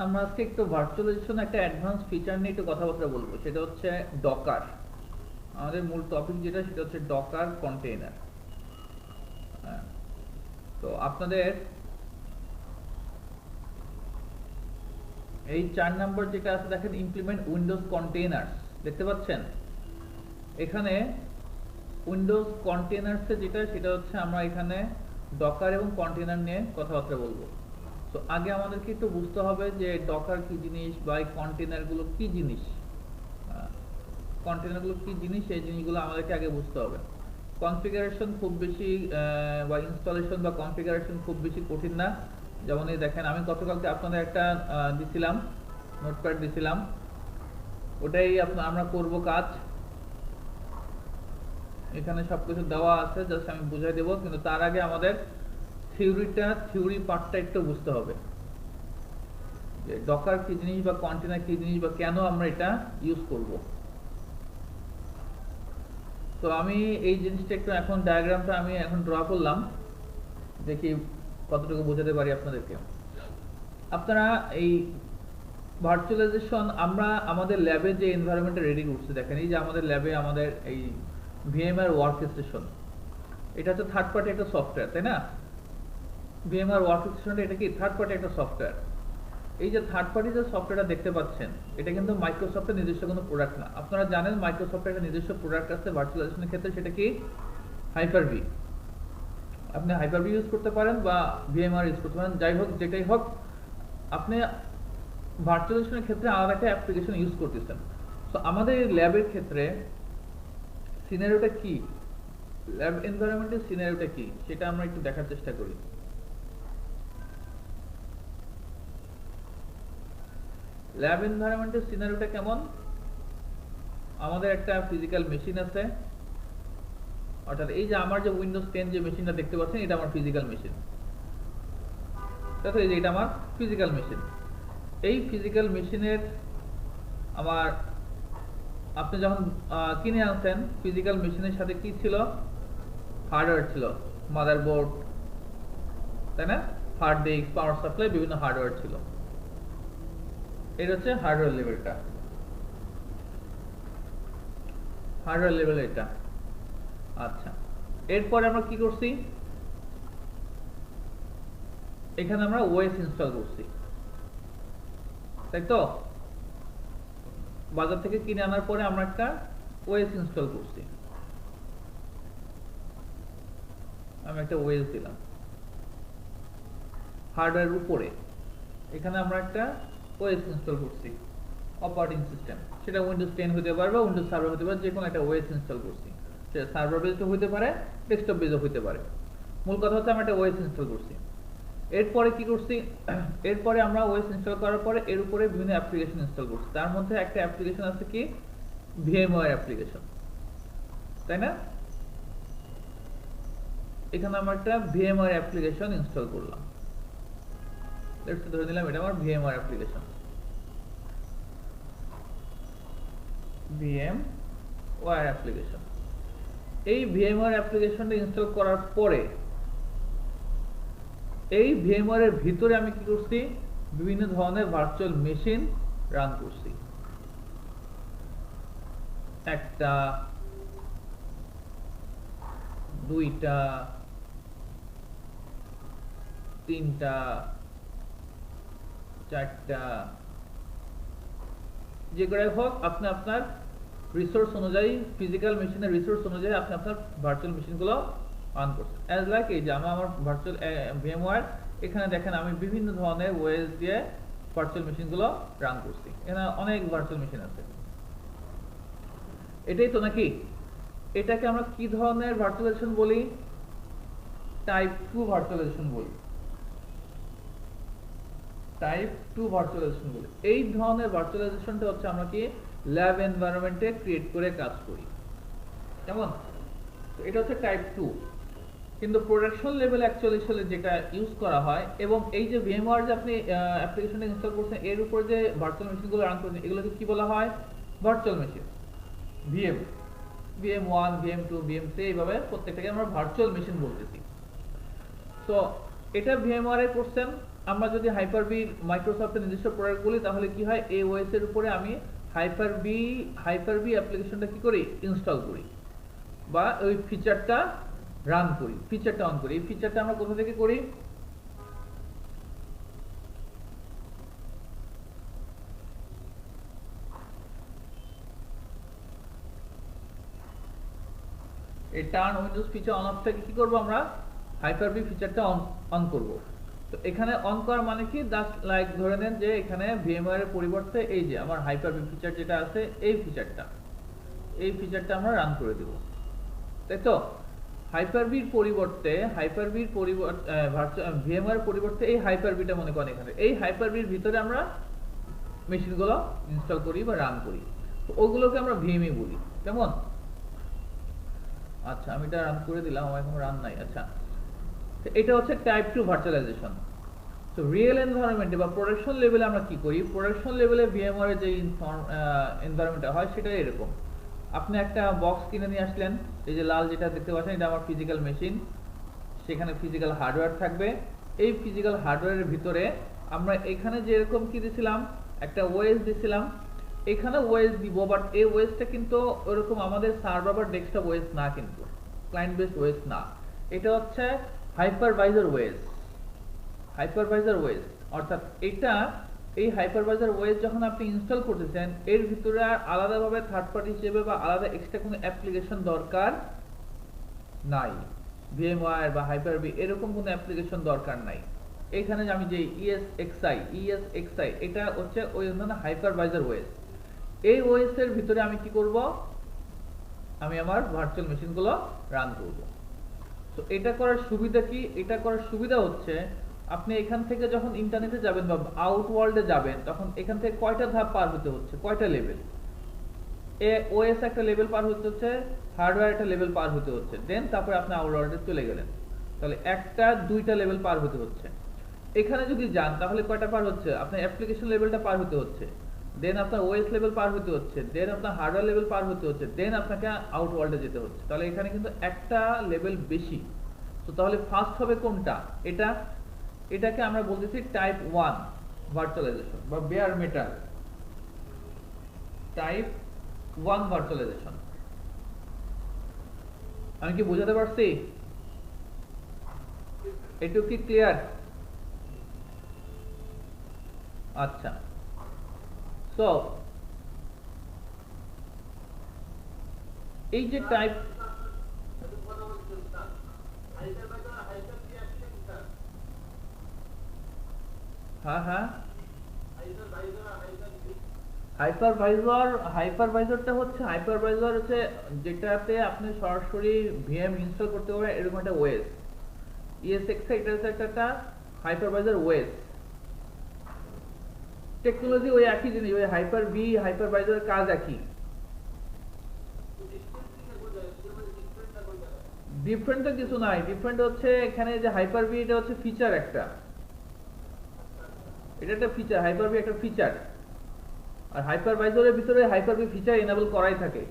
আমরা আজকে একটু ভার্চুয়ালাইজেশন একটা অ্যাডভান্স ফিচার নিয়ে একটু কথাবার্তা বলবো, সেটা হচ্ছে ডকার। আমাদের মূল টপিক যেটা সেটা হচ্ছে ডকার কন্টেইনার। তো আপনাদের এই 4 নম্বর যেটা আছে দেখেন, ইমপ্লিমেন্ট উইন্ডোজ কন্টেইনার্স, দেখতে পাচ্ছেন এখানে উইন্ডোজ কন্টেইনার্সে যেটা সেটা হচ্ছে আমরা এখানে ডকার এবং কন্টেইনার নিয়ে কথাবার্তা বলবো। তো আগে আমাদেরকে একটু বুঝতে হবে যে ডকার কি জিনিস বা এই কন্টেইনারগুলো কি জিনিস। কন্টেইনারগুলো কি জিনিস এই জিনিসগুলো আমাদেরকে আগে বুঝতে হবে। কনফিগারেশন খুব বেশি বা ইনস্টলেশন বা কনফিগারেশন খুব বেশি কঠিন না। যেমন এই দেখেন, আমি গতকালকে আপনাদের একটা দিছিলাম, নোটপ্যাড দিছিলাম, ওটাই আমরা করব কাজ। এখানে সবকিছু দেওয়া আছে, জাস্ট আমি বুঝাই দেব, কিন্তু তার আগে আমাদের থিওরি পার্টটা একটু বুঝতে হবে যে ডকার কি জিনিস বা কন্টেইনার কি জিনিস বা কেন আমরা এটা ইউজ করব। তো আমি এই জিনিসটা একটু এখন ডায়াগ্রামটা আমি এখন ড্র করলাম, দেখি কতটুকু বোঝাতে পারি আপনাদেরকে। আপনারা এই ভার্চুয়ালাইজেশন আমরা আমাদের ল্যাবে যে এনভায়রনমেন্টটা রেডি করছি, দেখেন এই যে আমাদের ল্যাবে আমাদের এই ভিএমআর ওয়ার্কস্টেশন, এটা হচ্ছে থার্ড পার্টি একটা সফটওয়্যার, তাই না? ভিএমআর ওয়ার্কস্টেশনটা এটা কি থার্ড পার্টি একটা সফটওয়্যার। এই যে থার্ড পার্টি যে সফটওয়্যারটা দেখতে পাচ্ছেন, এটা কিন্তু মাইক্রোসফটের নিজস্ব কোনো প্রোডাক্ট না। আপনারা জানেন মাইক্রোসফটের একটা নিজস্ব প্রোডাক্ট আছে ভার্চুয়ালাইজেশনের ক্ষেত্রে, সেটা কি হাইপার-ভি। আপনি হাইপার-ভি ইউজ করতে পারেন বা ভিএমআর ইউজ করতে পারেন, যাই হোক যেটাই হোক, আপনি ভার্চুয়ালাইজেশনের ক্ষেত্রে আলাদা একটা অ্যাপ্লিকেশন ইউজ করতেছেন। তো আমাদের ল্যাবের ক্ষেত্রে সিনারিওটা কি, ল্যাব এনভায়রনমেন্টের সিনারিওটা কি, সেটা আমরা একটু দেখার চেষ্টা করি। ল্যাব এনভায়রনমেন্টের সিনারিওটা কেমন? আমাদের একটা ফিজিক্যাল মেশিন আছে, অর্থাৎ এই যে আমার যে উইন্ডোজ 10 যে মেশিনটা দেখতে পাচ্ছেন, এটা আমার ফিজিক্যাল মেশিন। দেখো এই যে এটা আমার ফিজিক্যাল মেশিন। এই ফিজিক্যাল মেশিনের আমার আপনি যখন কিনে আনছেন, ফিজিক্যাল মেশিনের সাথে কি ছিল? হার্ডওয়্যার ছিল, মাদারবোর্ড, তাই না? হার্ড ডিস্ক, পাওয়ার সাপ্লাই, বিভিন্ন হার্ডওয়্যার ছিল। এটা হচ্ছে হার্ডওয়্যার লেভেলটা, হার্ডওয়্যার লেভেল এটা। আচ্ছা, এরপরে আমরা কি করছি? এখানে আমরা ওএস ইনস্টল করছি, তাই তো? বাজার থেকে কিনে আনার পরে আমরা একটা ওএস ইনস্টল করছি, আমি একটা ওএস দিলাম হার্ডওয়্যারের উপরে। এখানে আমরা একটা ওএস ইনস্টল করছি, অপারেটিং সিস্টেম, সেটা উইন্ডোজ 10 হতে পারে বা উইন্ডোজ সার্ভার হতে পারে, যে কোনো একটা ওএস ইনস্টল করছি। সেটা সার্ভার বেসড হতে পারে, ডেস্কটপ বেসড হতে পারে। মূল কথা হচ্ছে আমরা একটা ওএস ইনস্টল করছি। এরপরে কি করছি? এরপরে আমরা ওএস ইনস্টল করার পরে এর উপরে বিভিন্ন অ্যাপ্লিকেশন ইনস্টল করছি। তার মধ্যে একটা অ্যাপ্লিকেশন আছে কি, ভিএমওয়্যার অ্যাপ্লিকেশন, তাই না? এখানে আমরা একটা ভিএমওয়্যার অ্যাপ্লিকেশন ইনস্টল করলাম। লেটস ধরে নিলাম এটা আমার ভিএমওয়্যার অ্যাপ্লিকেশন, ভিএমওয়্যার অ্যাপ্লিকেশন। এই ভিএমওয়্যার অ্যাপ্লিকেশনটা ইনস্টল করার পরে এই ভিএমওয়্যারের ভিতরে আমি কি করছি? বিভিন্ন ধরনের ভার্চুয়াল মেশিন রান করছি। একটা, দুইটা, তিনটা, চারটা, যে করে হোক আপনি আপনার রিসোর্স অনুযায়ী, ফিজিক্যাল মেশিনের রিসোর্স অনুযায়ী আপনি আপনার ভার্চুয়াল মেশিনগুলো অন করছেন। অ্যাজ লাইক এই যে আমার ভার্চুয়াল ভিএমওয়্যার, এখানে দেখেন আমি বিভিন্ন ধরনের ওএস দিয়ে ভার্চুয়াল মেশিনগুলো রান করছি। এখানে অনেক ভার্চুয়াল মেশিন আছে, এটাই তো নাকি? এটাকে আমরা কি ধরনের ভার্চুয়ালাইজেশন বলি? টাইপ 2 ভার্চুয়ালাইজেশন বলি, টাইপ 2 ভার্চুয়ালাইজেশন বলি। এই ধরনের ভার্চুয়ালাইজেশনটা হচ্ছে আমরা কি ল্যাব এনভায়রনমেন্টে ক্রিয়েট করে কাজ করি, কেমন? এটা হচ্ছে টাইপ 2। কিন্তু প্রোডাকশন লেভেল অ্যাকচুয়ালি যেটা ইউজ করা হয়, এবং এই যে ভিএমওয়্যার যে আপনি অ্যাপ্লিকেশনটা ইনস্টল করছেন, এর উপর যে ভার্চুয়াল মেশিনগুলো রান করছেন, এগুলোকে কি বলা হয়? Virtual machine. VM1, VM2, VM3, এইভাবে প্রত্যেকটাকে আমরা ভার্চুয়াল মেশিন বলতেছি। তো এটা ভিএমওয়্যারে করছেন, আমরা যদি হাইপার-ভি মাইক্রোসফটের নিজস্ব প্রোডাক্ট বলি তাহলে কি হয়, এই ওএস এর উপরে আমি হাইপার-ভি অ্যাপ্লিকেশনটা কি করি, ইনস্টল করি বা ওই ফিচারটা রান করি, ফিচারটা অন করি। এই ফিচারটা আমরা কোথা থেকে করি, এই turn Windows feature on of থেকে কি করব, আমরা হাইপার-ভি ফিচারটা অন করব। তো এখানে অন করা মানে কি, জাস্ট লাইক ধরে নেন যে এখানে ভিএমওয়্যার এর পরিবর্তে এই যে আমার হাইপার-ভি ফিচার যেটা আছে এই ফিচারটা আমরা রান করে দেব, তাই তো। হাইপার-ভির পরিবর্তে ভিএমওয়্যার পরিবর্তে এই হাইপার-ভিটা মনে করেন এখানে, এই হাইপার-ভির ভিতরে আমরা মেশিনগুলো ইনস্টল করি বা রান করি, তো ওগুলোকে আমরা ভিএমই বলি, কেমন? আচ্ছা আমি এটা রান করে দিলাম, আমার এখন রান নাই। আচ্ছা, তো এটা হচ্ছে টাইপ 2 ভার্চুয়ালাইজেশন। তো রিয়েল এনভায়রনমেন্টে বা প্রোডাকশন লেভেলে আমরা কি করি, প্রোডাকশন লেভেলে ভিএমওয়্যার এর যে এনভায়রনমেন্টটা হয় সেটা এরকম। আপনি একটা বক্স কিনে নিয়ে আসলেন, এই যে লাল যেটা দেখতে পাচ্ছেন এটা আমার ফিজিক্যাল মেশিন, সেখানে ফিজিক্যাল হার্ডওয়্যার থাকবে। এই ফিজিক্যাল হার্ডওয়্যারের ভিতরে আমরা এখানে যেরকম কি দিছিলাম, একটা ওএস দিছিলাম, এখানে ওএস দিব, বাট এই ওএসটা কিন্তু ওরকম আমাদের সার্ভার বা ডেস্কটপ ওএস না, কিন্তু ক্লায়েন্ট বেসড ওএস না, এটা হচ্ছে হাইপারভাইজার ওএস। অর্থাৎ এই হাইপারভাইজার ওএস যখন আপনি ইনস্টল করতেছেন, এর ভিতরে আর আলাদাভাবে থার্ড পার্টি হিসেবে বা আলাদা এক্সট্রা কোনো অ্যাপ্লিকেশন দরকার নাই, ভিএমওয়্যার বা হাইপার-ভি এরকম কোনো অ্যাপ্লিকেশন দরকার নাই। এখানে আমি যে ESXi এটা হচ্ছে ওই ধরনের হাইপারভাইজার ওএস। এই ওএস এর ভিতরে আমি কি করব, আমি আমার ভার্চুয়াল মেশিনগুলো রান করব। তো এটা করার সুবিধা কি, এটা করার সুবিধা হচ্ছে আপনি এখান থেকে যখন ইন্টারনেটে যাবেন বা আউট ওয়ার্ল্ডে যাবেন, তখন এখান থেকে কয়টা ধাপ পার হতে হচ্ছে, কয়টা লেভেল, ওএস একটা লেভেল পার হতে হচ্ছে, হার্ডওয়্যার একটা লেভেল পার হতে হচ্ছে, দেন তারপরে আপনি আউট ওয়ার্ল্ডে চলে গেলেন, তাহলে একটা দুইটা লেভেল পার হতে হচ্ছে। এখানে যদি যান তাহলে কয়টা পার হচ্ছে, আপনার অ্যাপ্লিকেশন লেভেলটা পার হতে হচ্ছে, দেন আপনার ওএস লেভেল পার হতে হচ্ছে, দেন আপনার হার্ডওয়্যার লেভেল পার হতে হচ্ছে, দেন আপনাকে আউট ওয়ার্ল্ডে যেতে হচ্ছে। তাহলে এখানে কিন্তু একটা লেভেল বেশি। তো তাহলে ফার্স্ট হবে কোনটা, এটাকে আমরা বলতেছি টাইপ 1 ভার্চুয়ালাইজেশন বা বেয়ার মেটাল টাইপ 1 ভার্চুয়ালাইজেশন। আমি কি বোঝাতে পারছি, এটুকু কি ক্লিয়ার? আচ্ছা, সো এই যে টাইপ, হ্যাঁ হাইপারভাইজারটা হচ্ছে যেটাতে আপনি সরাসরি ভিএম ইনস্টল করতে পারবেন, এরকম একটা ওএস। ESXi এটা হচ্ছে একটা হাইপারভাইজার ওএস। টেকনোলজি ওই একই জিনিস, ওই হাইপার-ভি হাইপারভাইজারের কাজ একই। ডিফারেন্ট তো কিছু নাই, ডিফারেন্ট হচ্ছে এখানে যে হাইপার-ভি এটা হচ্ছে ফিচার একটা, এটা একটা ফিচার, হাইপার-ভি একটা ফিচার, আর হাইপারভাইজারের ভিতরে হাইপার-ভি ফিচার এনেবল করাই থাকে।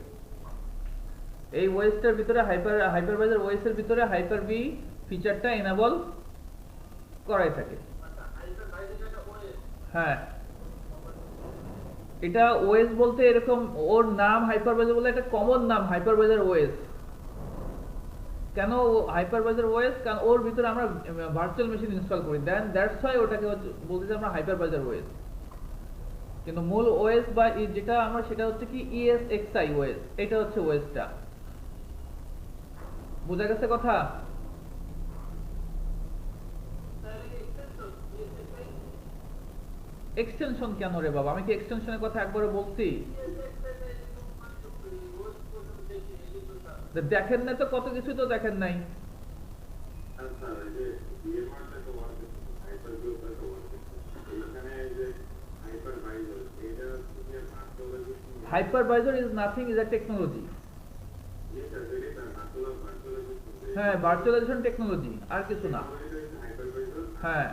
এই ওএসটার ভিতরে হাইপারভাইজার ওএস এর ভিতরে হাইপার-ভি ফিচারটা এনেবল করাই থাকে। হ্যাঁ, এটা ওএস বলতে এরকম ওর নাম হাইপারভাইজার বলে একটা কমন নাম, হাইপারভাইজার ওএস। কেন হাইপারভাইজার ওএস, কারণ ওর ভিতরে আমরা ভার্চুয়াল মেশিন ইনস্টল করি, দেন দ্যাটস হোয়াই ওটাকে বলতেছি আমরা হাইপারভাইজার ওএস। কিন্তু মূল ওএস বা যেটা আমরা সেটা হচ্ছে কি ESXi ওএস, এটা হচ্ছে ওএসটা। বুঝা গেছে কথা? এক্সটেনশন কেন রে বাবা, আমি কি এক্সটেনশনের কথা একবারে বলছি? দেখেন না তো, কত কিছু তো দেখেন নাই। Hypervisor is nothing, is a technology. হ্যাঁ, ভার্চুয়ালাইজেশন টেকনোলজি, আর কিছু না। হ্যাঁ,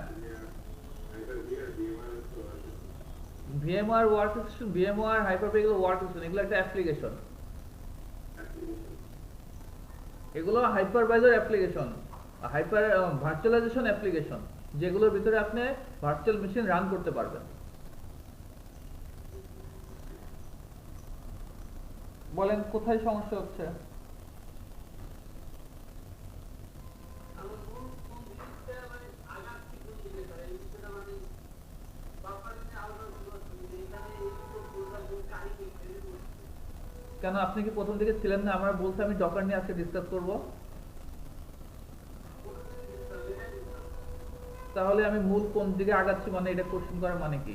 VMware ওয়ার্কস্টেশন, VMware হাইপার-ভি এগুলো ওয়ার্কস্টেশন, এগুলো একটা অ্যাপ্লিকেশন, এগুলো হাইপারভাইজার অ্যাপ্লিকেশন, ভার্চুয়ালাইজেশন অ্যাপ্লিকেশন। যেগুলোর ভিতরে আপনি ভার্চুয়াল মেশিন রান করতে পারবেন। বলেন কোথায় সমস্যা হচ্ছে? কেন আপনি কি প্রথম থেকে ছিলেন না? আমরা বলছি আমি ডকার নিয়ে আজকে ডিসকাস করব। তাহলে আমি মূল কোন দিকে আগাচ্ছি মানে এটা কোশ্চেন করার মানে কি?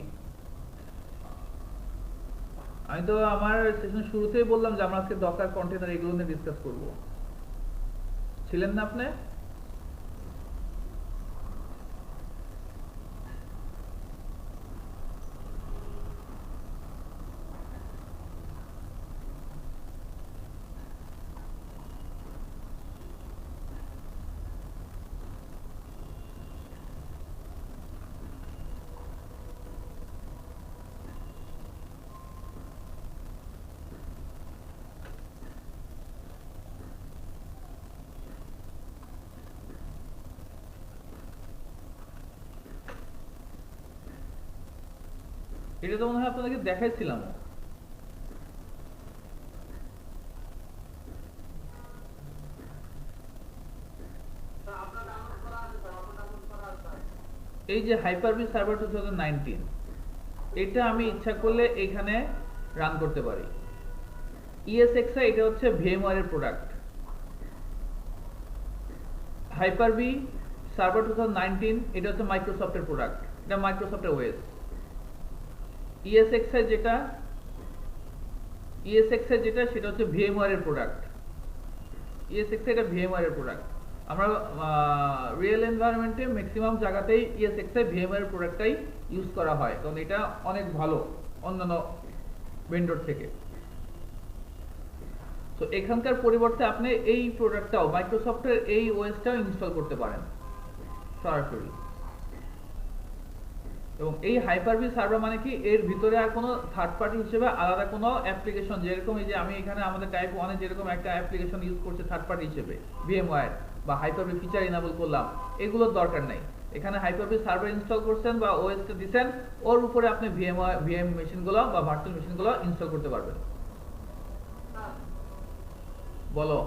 আমি তো আমার সেশন শুরুতেই বললাম যে আমরা আজকে ডকার কন্টেনার এগুলো নিয়ে ডিসকাস করব। ছিলেন না আপনি? এটা তো মনে হয় আপনাদেরকে দেখাইছিলাম। এই যে হাইপার-ভি সার্ভার 2019 এটা আমি ইচ্ছা করলে এখানে রান করতে পারি। ESXi এটা হচ্ছে VMware এর প্রোডাক্ট। হাইপার-ভি সার্ভার 2019 এটা হচ্ছে মাইক্রোসফটের প্রোডাক্ট, এটা মাইক্রোসফটের ওএস। ESXi যেটা সেটা হচ্ছে VMware এর প্রোডাক্ট। ESXi এটা VMware এর প্রোডাক্ট। আমরা রিয়েল এনভায়রনমেন্টে ম্যাক্সিমাম জায়গাতেই ESXi VMware এর প্রোডাক্টটাই ইউজ করা হয়, কারণ এটা অনেক ভালো অন্যান্য ভেন্ডর থেকে। তো এখানকার পরিবর্তে আপনি এই প্রোডাক্টটাও মাইক্রোসফটের এই ওএসটাও ইনস্টল করতে পারেন সরাসরি। এবং এই হাইপার-ভি সার্ভার মানে কি, এর ভিতরে আর কোনো থার্ড পার্টি হিসেবে আলাদা কোনো অ্যাপ্লিকেশন, যেরকম এই যে আমি এখানে আমাদের টাইপ 1 এ যেরকম একটা অ্যাপ্লিকেশন ইউজ করছে থার্ড পার্টি হিসেবে VMware বা হাইপার-ভি ফিচার ইনেবল করলাম, এগুলোর দরকার নাই। এখানে হাইপার-ভি সার্ভার ইনস্টল করছেন বা ওএসটা দিবেন, ওর উপরে আপনি VM মেশিনগুলো বা ভার্চুয়াল মেশিনগুলো ইনস্টল করতে পারবেন। বলো।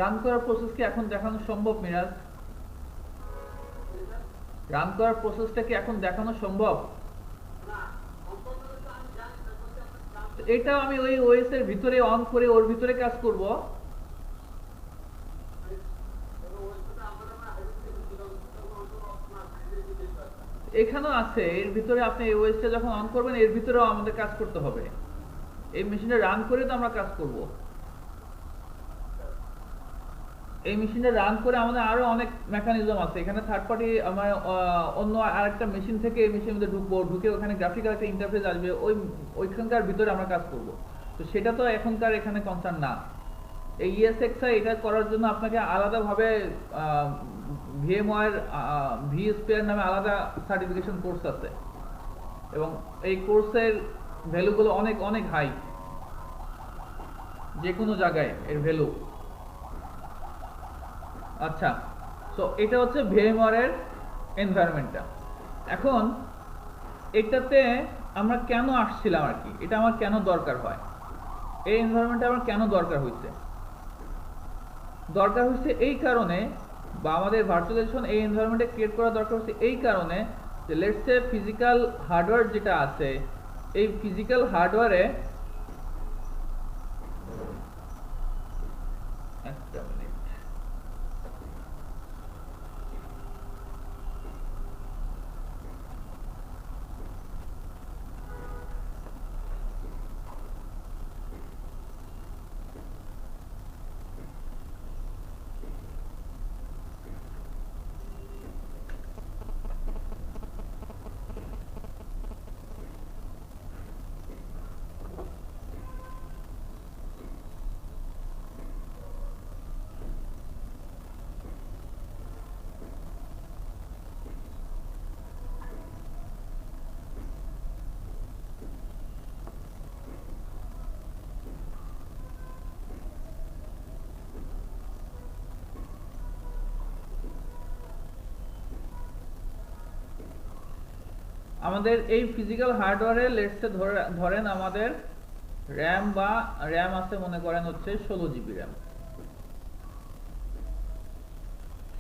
রান করার প্রসেস কি এখন দেখানো সম্ভব মিরাজ? রান করার প্রসেসটা কি এখন দেখানো সম্ভব? এটা আমি ওই ওএস এর ভিতরে অন করে ওর ভিতরে কাজ করব। এখানেও আছে, এর ভিতরে আপনি এই ওএসটা যখন অন করবেন এর ভিতরেও আমাদের কাজ করতে হবে। এই মেশিনটা রান করে তো আমরা কাজ করব। এই মেশিনটা রান করে আমাদের আরো অনেক মেকানিজম আছে। এখানে থার্ড পার্টি আমার অন্য আরেকটা মেশিন থেকে এই মেশিনের মধ্যে ঢুকবো, ঢুকে ওখানে গ্রাফিক্যাল একটা ইন্টারফেস আসবে, ওইখানকার ভিতরে আমরা কাজ করব। তো সেটা তো এখনকার এখানে কনসার্ন না। এই ESXi এটা করার জন্য আপনাকে আলাদাভাবে VMware vSphere নামে আলাদা সার্টিফিকেশন কোর্স আছে, এবং এই কোর্সের ভ্যালুগুলো অনেক অনেক হাই, যে কোনো জায়গায় এর ভ্যালু। আচ্ছা, তো এটা হচ্ছে VMware এর এনভায়রনমেন্টটা। এখন এটাতে আমরা কেন আসছিলাম আর কি, এটা আমার কেন দরকার হয়, এই এনভায়রনমেন্টটা আমার কেন দরকার হয়েছে? দরকার হচ্ছে এই কারণে, বা আমাদের ভার্চুয়ালাইজেশন এই এনভায়রনমেন্টে ক্রিয়েট করা দরকার হচ্ছে এই কারণে যে লেটস সে ফিজিক্যাল হার্ডওয়্যার যেটা আছে, এই ফিজিক্যাল হার্ডওয়্যারে একটা মিনিট, আমাদের এই ফিজিক্যাল হার্ডওয়্যারে লেটসে ধরেন আমাদের র্যাম আছে মনে করেন হচ্ছে 16 জিবি র্যাম,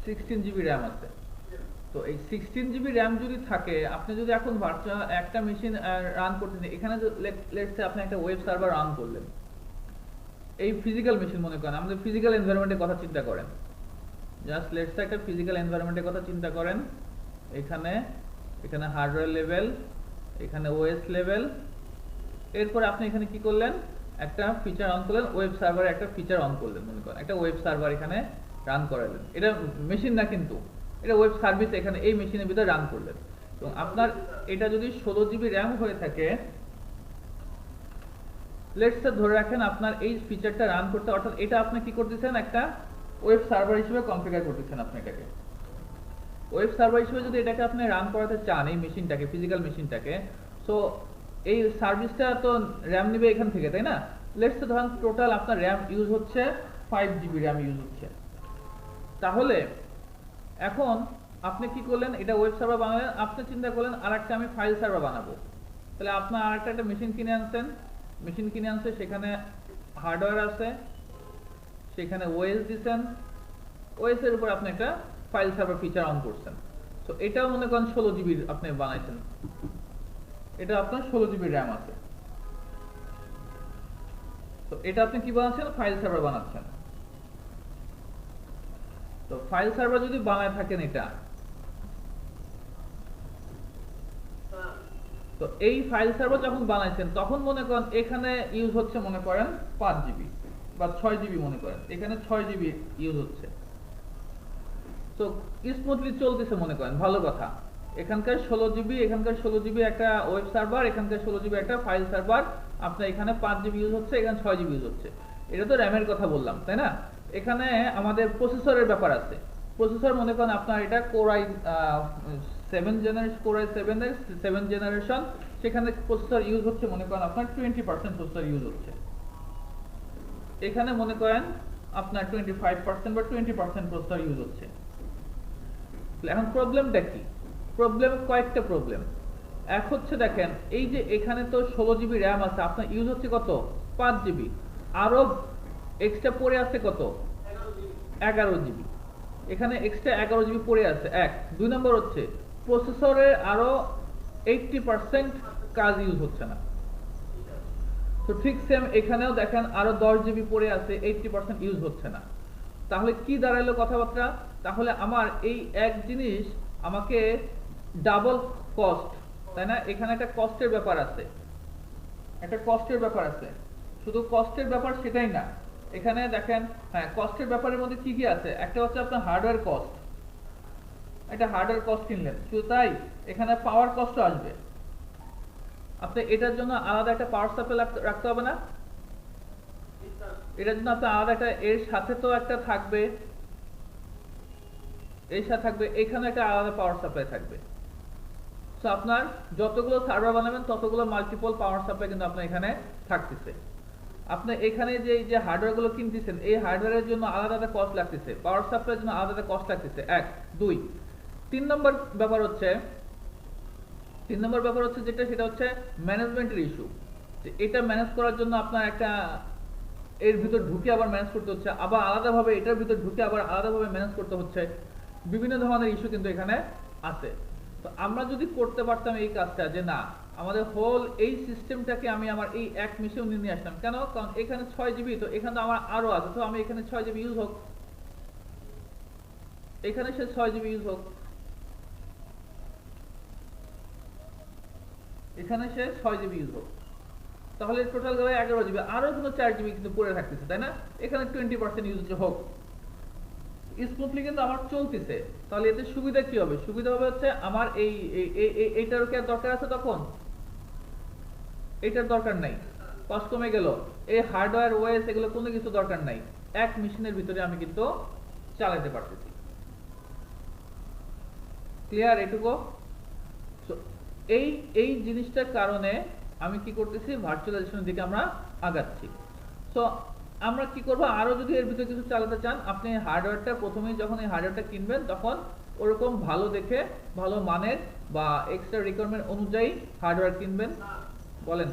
16 জিবি র্যাম আছে। তো এই 16 জিবি র্যাম যদি থাকে, আপনি যদি এখন ভার্চুয়াল একটা মেশিন রান করতেছেন, এখানে লেটসে আপনি একটা ওয়েব সার্ভার রান করলেন, এই ফিজিক্যাল মেশিন মনে করেন, আমাদের ফিজিক্যাল এনভায়রনমেন্টের কথা চিন্তা করেন, জাস্ট লেটসে একটা ফিজিক্যাল এনভায়রনমেন্টের কথা চিন্তা করেন। এখানে হার্ডওয়্যার লেভেল, এখানে ওএস লেভেল, এরপর আপনি এখানে কি করলেন, একটা ফিচার অন করলেন, ওয়েব সার্ভারে একটা ফিচার অন করলেন, মনে করেন একটা ওয়েব সার্ভার এখানে রান করালেন। এটা মেশিন না, কিন্তু এটা ওয়েব সার্ভিস এখানে এই মেশিনের ভিতরে রান করলেন। এবং আপনার এটা যদি 16 জিবি র্যাম হয়ে থাকে, লেটস ধরে রাখেন আপনার এই ফিচারটা রান করতে, অর্থাৎ এটা আপনি কি করতেছেন, একটা ওয়েব সার্ভার হিসেবে কনফিগার করতেছেন। আপনি এটাকে ওয়েব সার্ভার হিসেবে যদি এটাকে আপনি রান করাতে চান, এই মেশিনটাকে, ফিজিক্যাল মেশিনটাকে, সো এই সার্ভিসটা তো র্যাম নিবে এখান থেকে, তাই না? লেটস ধরেন টোটাল আপনার র্যাম ইউজ হচ্ছে 5 জিবি র্যাম ইউজ হচ্ছে। তাহলে এখন আপনি কি করলেন, এটা ওয়েব সার্ভার বানালেন, আপনি চিন্তা করলেন আরেকটা আমি ফাইল সার্ভার বানাবো। তাহলে আপনার আরেকটা মেশিন কিনে আনছেন, সেখানে হার্ডওয়্যার আছে, সেখানে ওএস দিচ্ছেন, ওএস এর উপর আপনি একটা ফাইল সার্ভার ফিচার অন করছেন। তো এটাও মনে করেন 16 জিবি আপনি বানাইছেন, এটা আপনার 16 জিবি র্যাম আছে। তো এটা আপনি কি বানাচ্ছেন, ফাইল সার্ভার বানাচ্ছেন। তো ফাইল সার্ভার যদি বানায় থাকেন এটা, তো এই ফাইল সার্ভার যখন বানাইছেন তখন মনে করেন এখানে ইউজ হচ্ছে মনে করেন 5 জিবি বা 6 জিবি, মনে করেন এখানে 6 জিবি ইউজ হচ্ছে। তো স্মুথলি চলতেছে মনে করেন, ভালো কথা। এখানকার 16 জিবি, এখানকার 16 জিবি একটা ওয়েব সার্ভার, এখানকার 16 জিবি একটা ফাইল সার্ভার, আপনার এখানে 5 জিবি ইউজ হচ্ছে, এখানে 6 জিবি ইউজ হচ্ছে। এটা তো র্যামের কথা বললাম, তাই না? এখানে আমাদের প্রসেসরের ব্যাপার আছে। প্রসেসর মনে করেন আপনার এটা কোর আই 7 জেনারেশন, সেখানে প্রসেসর ইউজ হচ্ছে মনে করেন আপনার 20% প্রসেসর ইউজ হচ্ছে। এখানে মনে করেন আপনার 25% বা 20% প্রসেসর ইউজ হচ্ছে। এখন প্রবলেমটা কি? কয়েকটা প্রবলেম। এক হচ্ছে দেখেন, এই যে এখানে তো 16 জিবি র্যাম আছে, আপনার ইউজ হচ্ছে কত, 5 জিবি, আরো এক্সট্রা পড়ে আছে কত, 11 জিবি। এখানে এক্সট্রা 11 জিবি পড়ে আছে, এক। 2 নম্বর হচ্ছে প্রসেসরের আরো 80% কাজ ইউজ হচ্ছে না। তো ঠিক সেম এখানেও দেখেন আরো 10 জিবি পড়ে আছে, 80% ইউজ হচ্ছে না। তাহলে কি দাঁড়াইলো কথাবার্তা? তাহলে আমার এই এক জিনিস আমাকে ডাবল কস্ট, তাই না? এখানে একটা কস্টের ব্যাপার আছে, শুধু কস্টের ব্যাপার সেটাই না, এখানে দেখেন, হ্যাঁ, কস্টের ব্যাপারের মধ্যে কি কি আছে? একটা হচ্ছে আপনার হার্ডওয়্যার কস্ট, একটা হার্ডওয়্যার কস্ট কিনলেন, শুধু তাই, এখানে পাওয়ার কস্টও আসবে। আপনি এটার জন্য আলাদা একটা পাওয়ার সাপ্লাই রাখতে হবে না? এটার জন্য আপনার আলাদা একটা, এর সাথে তো একটা থাকবে, এখানে একটা আলাদা পাওয়ার সাপ্লাই থাকবে। সো আপনার যতগুলো সার্ভার বানাবেন ততগুলো মাল্টিপল পাওয়ার সাপ্লাই কিন্তু আপনার এখানে থাকতেছে। আপনি এখানে যে হার্ডওয়্যার গুলো কিনতেছেন, এই হার্ডওয়্যারের জন্য আলাদা কস্ট লাগতেছে, পাওয়ার সাপ্লাইয়ের জন্য আলাদা কস্ট লাগতেছে, 1 2। 3 নম্বর ব্যাপার হচ্ছে যেটা, সেটা হচ্ছে ম্যানেজমেন্টের ইস্যু। যে এটা ম্যানেজ করার জন্য আপনার একটা এর ভিতর ঢুকে আবার ম্যানেজ করতে হচ্ছে, আবার আলাদাভাবে এটার ভিতর ঢুকে আবার আলাদাভাবে ম্যানেজ করতে হচ্ছে। বিভিন্ন ধরনের ইস্যু কিন্তু এখানে আছে। তো আমরা যদি করতে পারতাম এই কাজটা, যে না, আমাদের হোল এই সিস্টেমটাকে আমি আমার এই এক মেশিনে নিয়ে আসলাম, কেন? কারণ এখানে 6 জিবি, তো এখানে তো আমার আরো আছে, তো আমি এখানে 6 জিবি ইউজ হোক, এখানে সে 6 জিবি ইউজ হোক, এখানে সে 6 জিবি ইউজ হোক, তাহলে টোটাল গেলে 11 জিবি, আরো কোনো 4 জিবি কিন্তু পড়ে থাকতেছে, তাই না? এখানে 20% ইউজ হোক, স্মুথলি কিন্তু আমার চলতেছে। তাহলে এতে সুবিধা কি হবে? সুবিধা হবে হচ্ছে আমার এইটারও কি আর দরকার আছে? তখন এটার দরকার নাই, কষ্ট কমে গেল। এই হার্ডওয়্যার ওএস এগুলো কোনো কিছু দরকার নাই, এক মেশিনের ভিতরে আমি কিন্তু চালাতে পারতেছি। ক্লিয়ার এটুকু? এই জিনিসটার কারণে আমি কি করতেছি, ভার্চুয়ালাইজেশনের দিকে আমরা আগাচ্ছি। সো আমরা কি করব, আরো যদি এর ভিতরে কিছু চালাতে চান, আপনি হার্ডওয়্যারটা প্রথমেই যখন এই হার্ডওয়্যারটা কিনবেন তখন ওরকম ভালো দেখে ভালো মানের বা এক্সট্রা রিকোয়ারমেন্ট অনুযায়ী হার্ডওয়্যার কিনবেন। বলেন।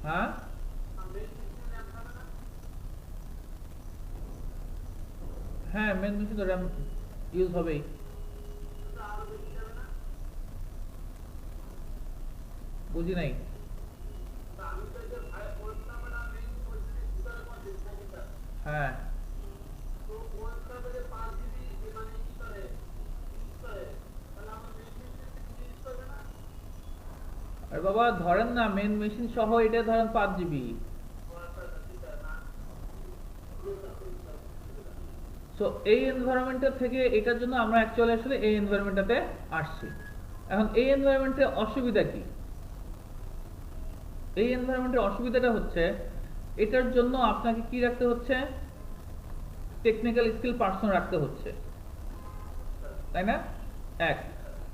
হ্যাঁ হ্যাঁ, মেন মেশিন তো র্যাম ইউজ হবেই। বুঝি নাই। হ্যাঁ আর বাবা ধরেন না মেন মেশিন সহ এটা ধরেন 5 GB। সো এই এনভায়রনমেন্টটা থেকে এটার জন্য আমরা অ্যাকচুয়ালি আসলে এই এনভায়রনমেন্টটাতে আসছি। এখন এই এনভায়রনমেন্টে অসুবিধা কি? এই এনভায়রনমেন্টের অসুবিধাটা হচ্ছে এটার জন্য আপনাকে কি রাখতে হচ্ছে? টেকনিক্যাল স্কিল পারসন রাখতে হচ্ছে, তাই না? এক।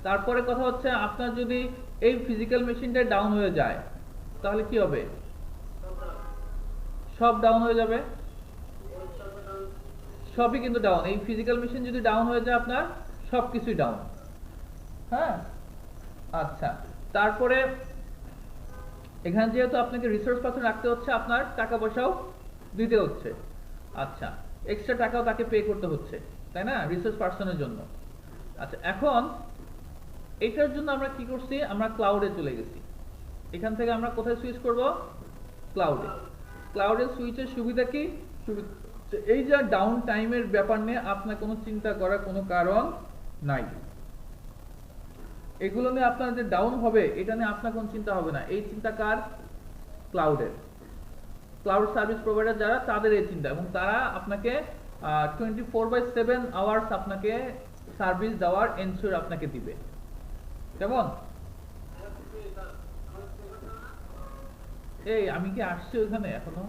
তারপরে কথা হচ্ছে আপনার যদি এই ফিজিক্যাল মেশিনটা ডাউন হয়ে যায় তাহলে কি হবে? সব ডাউন হয়ে যাবে, সবই কিন্তু ডাউন। এই ফিজিক্যাল মেশিন যদি ডাউন হয়ে যায় আপনার সবকিছুই ডাউন। হ্যাঁ আচ্ছা, তারপরে এখানে যেহেতু আপনাকে রিসোর্স পারসন রাখতে হচ্ছে, আপনার টাকা পয়সাও দিতে হচ্ছে। আচ্ছা, এক্সট্রা টাকাও তাকে পে করতে হচ্ছে, তাই না, রিসোর্স পারসনের জন্য। আচ্ছা, এখন এটার জন্য আমরা কি করছি? আমরা ক্লাউডে চলে গেছি। এখান থেকে আমরা কোথায় সুইচ করব? ক্লাউডে। ক্লাউডে সুইচের সুবিধা কি? এই যে ডাউন টাইমের ব্যাপার নিয়ে আপনার কোনো চিন্তা করার কোনো কারণ নাই। এগুলো নিয়ে আপনার যে ডাউন হবে এটা নিয়ে আপনার কোনো চিন্তা হবে না। এই চিন্তা কার? ক্লাউডের। ক্লাউড সার্ভিস প্রোভাইডার যারা, তাদের এই চিন্তা, এবং তারা আপনাকে 24/7 আওয়ার্স আপনাকে সার্ভিস দেওয়ার এনশিওর আপনাকে দিবে। কেমন? এই আমি কি আসছি ওখানে এখনো?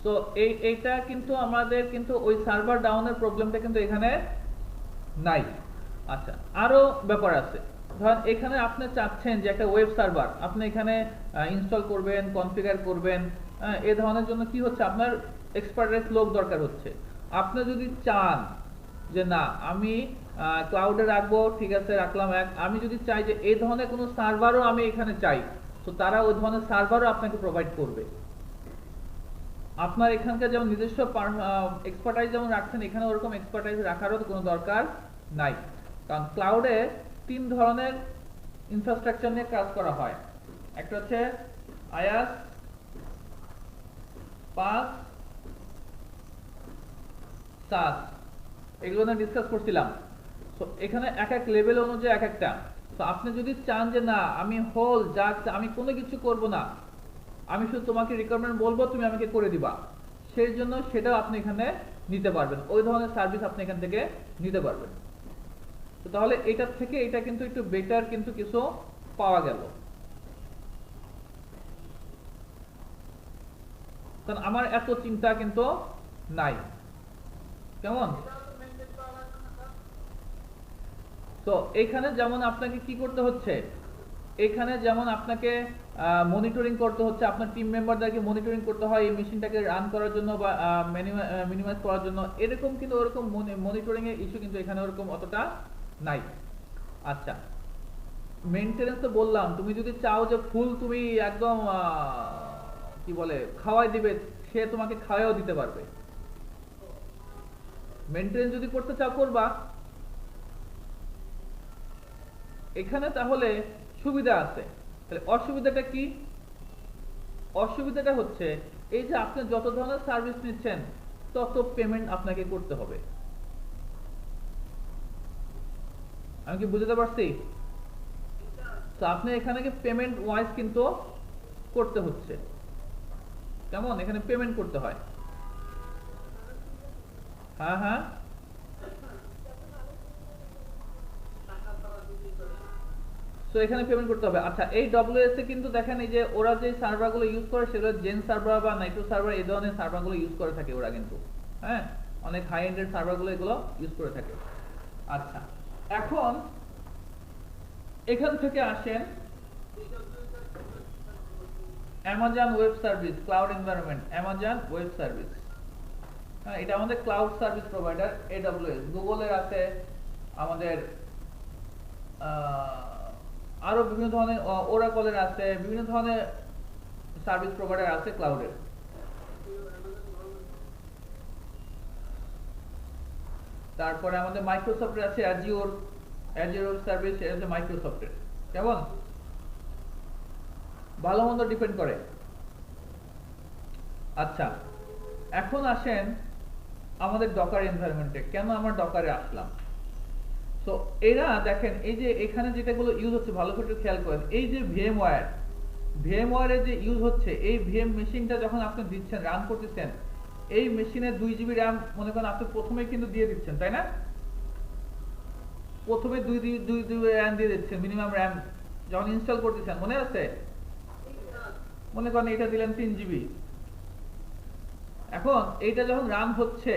তো এইটা কিন্তু আমাদের কিন্তু ওই সার্ভার ডাউনের প্রবলেমটা কিন্তু এখানে নাই। আচ্ছা, আরো ব্যাপার আছে। ধরেন এখানে আপনি চাচ্ছেন যে একটা ওয়েব সার্ভার আপনি এখানে ইনস্টল করবেন, কনফিগার করবেন, এই ধরনের জন্য কি হচ্ছে? আপনার এক্সপার্টাইজ লোক দরকার হচ্ছে। আপনি যদি চান যে না আমি ক্লাউডে রাখবো, ঠিক আছে রাখলাম এক। আমি যদি চাই যে এই ধরনের কোনো সার্ভারও আমি এখানে চাই, তো তারা ওই ধরনের সার্ভারও আপনাকে প্রোভাইড করবে। আপনার এখানকার যেমন নিজস্ব এক্সপার্টাইজ যেমন রাখছেন, এখানে ওরকম এক্সপার্টাইজ রাখারও কোনো দরকার নাই। কারণ ক্লাউডে 3 ধরনের ইনফ্রাস্ট্রাকচার নিয়ে কাজ করা হয়। একটা হচ্ছে আয়াস, পাস, সাস, এগুলো নিয়ে ডিসকাস করছিলাম। তো এখানে এক এক লেভেল অনুযায়ী এক একটা। তো আপনি যদি চান যে না আমি হোল যা আমি কোনো কিছু করব না, আমি শুধু তোমাকে রিকোয়ারমেন্ট বলবো, তুমি আমাকে করে দিবা, সেই জন্য সেটাও আপনি এখানে নিতে পারবেন। ওই ধরনের সার্ভিস আপনি এখান থেকে নিতে পারবেন। তো তাহলে এটার থেকে এটা কিন্তু একটু বেটার কিন্তু কিছু পাওয়া গেল। কারণ আমার এত চিন্তা কিন্তু নাই। কেমন? তো এখানে যেমন আপনাকে কি করতে হচ্ছে, এখানে যেমন আপনাকে মনিটরিং করতে হচ্ছে, আপনার টিম মেম্বারদেরকে মনিটরিং করতে হয় এই মেশিনটাকে রান করার জন্য বা মিনিমাইজ করার জন্য। এরকম কিন্তু ওরকম মনিটরিং এর ইস্যু কিন্তু এখানে ওরকম অতটা নাই। আচ্ছা, মেইনটেনেন্স তো বললাম, তুমি যদি চাও যে ফুল তুমি একদম কি বলে খাওয়াই দিবে, সে তোমাকে খাওয়াও দিতে পারবে। মেইনটেনেন্স যদি করতে চাও করবা। এখানে তাহলে সুবিধা আছে, তাহলে অসুবিধাটা কি? অসুবিধাটা হচ্ছে এই যে আপনি যত ধরনের সার্ভিস নিচ্ছেন তত পেমেন্ট আপনাকে করতে হবে। আমি কি বুঝতে পারছি? তো আপনি এখানে কি পেমেন্ট ওয়াইজ কিন্তু করতে হচ্ছে। কেমন? এখানে পেমেন্ট করতে হয়। হ্যাঁ হ্যাঁ, তো এখানে পেমেন্ট করতে হবে। আচ্ছা, এই ডব্লিউএস এ কিন্তু দেখেন এই যে ওরা যে সার্ভারগুলো ইউজ করে সেগুলো জেন সার্ভার বা নাইট্রো সার্ভার এই ধরনের সার্ভারগুলো ইউজ করে থাকে ওরা কিন্তু। হ্যাঁ, অনেক হাই এন্ডের সার্ভারগুলো এগুলো ইউজ করে থাকে। আচ্ছা, এখন এখান থেকে আসেন Amazon web service cloud environment, Amazon web service, হ্যাঁ এটা আমাদের ক্লাউড সার্ভিস প্রোভাইডার AWS। গুগলের আছে, আমাদের আরো বিভিন্ন ধরনের ওরাকলের আছে, বিভিন্ন ধরনের সার্ভিস প্রোভাইডার আছে ক্লাউডের। তারপরে আমাদের মাইক্রোসফটের আছে অ্যাজিওর, অ্যাজিওর সার্ভিস, এটা হচ্ছে মাইক্রোসফটের। কেমন? ভালো মন্দ ডিপেন্ড করে। আচ্ছা, এখন আসেন আমাদের ডকার এনভায়রনমেন্টে, কেন আমরা ডকারে আসলাম। তো এরা দেখেন এই যে এখানে যেটাগুলো ইউজ হচ্ছে ভালো করে খেয়াল করেন, এই যে ভিএমওয়্যারের যে ইউজ হচ্ছে, এই ভিএম মেশিনটা যখন আপনি দিচ্ছেন রান করতেছেন, এই মেশিনে 2 জিবি র্যাম মনে করেন আপনি প্রথমেই কিন্তু দিয়ে দিচ্ছেন, তাই না? প্রথমে 2 জিবি র্যাম দিয়ে দিচ্ছেন মিনিমাম র্যাম যখন ইনস্টল করতেছেন, মনে আছে? মনে করেন এটা দিলেন 3 জিবি। এখন এইটা যখন রান হচ্ছে,